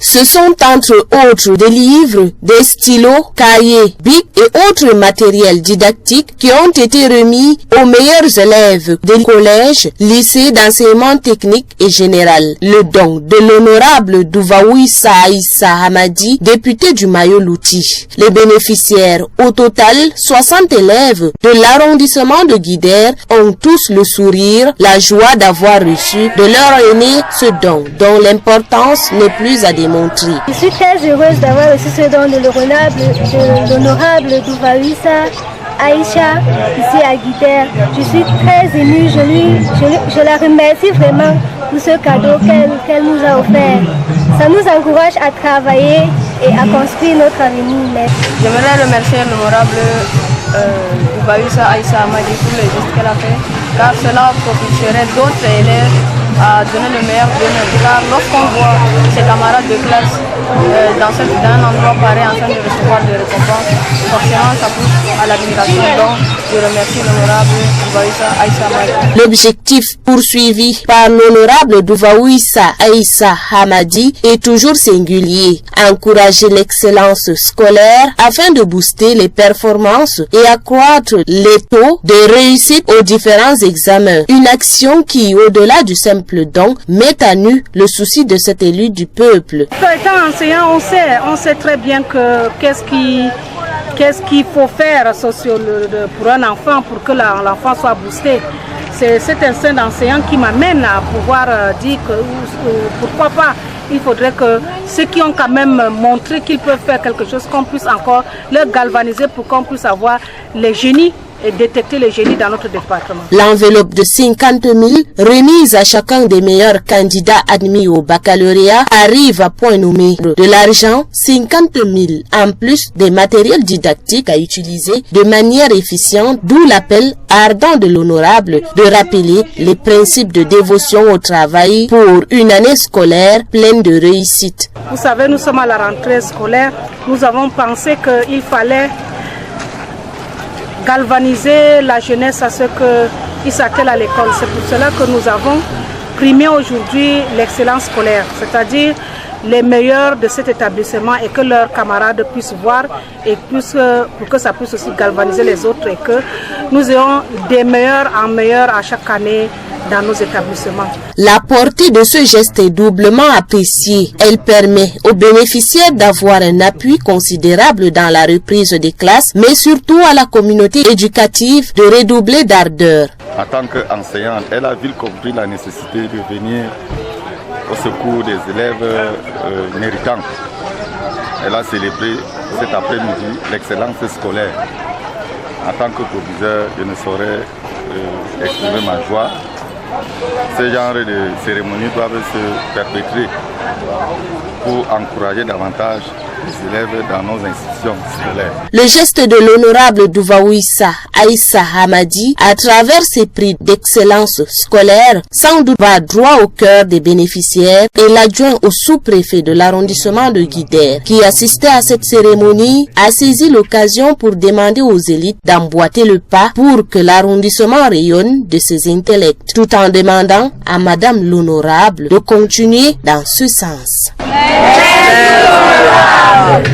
Ce sont entre autres des livres, des stylos, cahiers, bics et autres matériels didactiques qui ont été remis aux meilleurs élèves des collèges, lycées d'enseignement technique et général. Le don de l'honorable Douvaouissa Aïssa Hamadi, député du Mayo-Louti. Les bénéficiaires, au total 60 élèves de l'arrondissement de Guidère, ont tous le sourire, la joie d'avoir reçu de leur aîné ce don dont l'importance n'est plus à démontrer. Je suis très heureuse d'avoir reçu ce don de l'honorable Douvaouissa Aïcha ici à Guidère. Je suis très émue, je la remercie vraiment pour ce cadeau qu'elle nous a offert. Ça nous encourage à travailler et à construire notre avenir. J'aimerais remercier l'honorable Douvaouissa Aïssa Hamadi pour le geste qu'elle a fait, car cela propulserait d'autres élèves à donner le meilleur d'eux-mêmes. Car lorsqu'on voit ses camarades de classe dans un endroit pareil en train de recevoir des récompenses, forcément ça pousse à l'admiration. Donc je remercie l'honorable Douvaouissa Aïssa Hamadi. L'objectif poursuivi par l'honorable Douvaouissa Aïssa Hamadi est toujours singulier: encourager l'excellence scolaire afin de booster les performances et accroître les taux de réussite aux différents examens. Une action qui, au-delà du simple don, met à nu le souci de cet élu du peuple. Étant enseignant, on sait très bien que qu'est-ce qu'il faut faire pour un enfant pour que l'enfant soit boosté. C'est cet instinct d'enseignant qui m'amène à pouvoir dire que pourquoi pas. Il faudrait que ceux qui ont quand même montré qu'ils peuvent faire quelque chose, qu'on puisse encore leur galvaniser pour qu'on puisse avoir les génies et détecter les génies dans notre département. L'enveloppe de 50 000 remise à chacun des meilleurs candidats admis au baccalauréat arrive à point nommé. De l'argent, 50 000 en plus des matériels didactiques à utiliser de manière efficiente, d'où l'appel ardent de l'honorable de rappeler les principes de dévotion au travail pour une année scolaire pleine de réussite. Vous savez, nous sommes à la rentrée scolaire. Nous avons pensé qu'il fallait galvaniser la jeunesse à ce qu'ils s'attellent à l'école. C'est pour cela que nous avons primé aujourd'hui l'excellence scolaire, c'est-à-dire les meilleurs de cet établissement et que leurs camarades puissent voir et pour que ça puisse aussi galvaniser les autres et que nous ayons des meilleurs en meilleurs à chaque année dans nos établissements. La portée de ce geste est doublement appréciée. Elle permet aux bénéficiaires d'avoir un appui considérable dans la reprise des classes, mais surtout à la communauté éducative de redoubler d'ardeur. En tant qu'enseignante, elle a vite compris la nécessité de venir au secours des élèves méritants. Elle a célébré cet après-midi l'excellence scolaire. En tant que proviseur, je ne saurais exprimer ma joie. Ce genre de cérémonies doivent se perpétrer pour encourager davantage les élèves dans nos institutions scolaires. Le geste de l'honorable Douvaouissa Aïssa Hamadi, à travers ses prix d'excellence scolaire, sans doute va droit au cœur des bénéficiaires, et l'adjoint au sous-préfet de l'arrondissement de Guidère, qui assistait à cette cérémonie, a saisi l'occasion pour demander aux élites d'emboîter le pas pour que l'arrondissement rayonne de ses intellects, tout en demandant à Madame l'honorable de continuer dans ce sens. Merci honorable.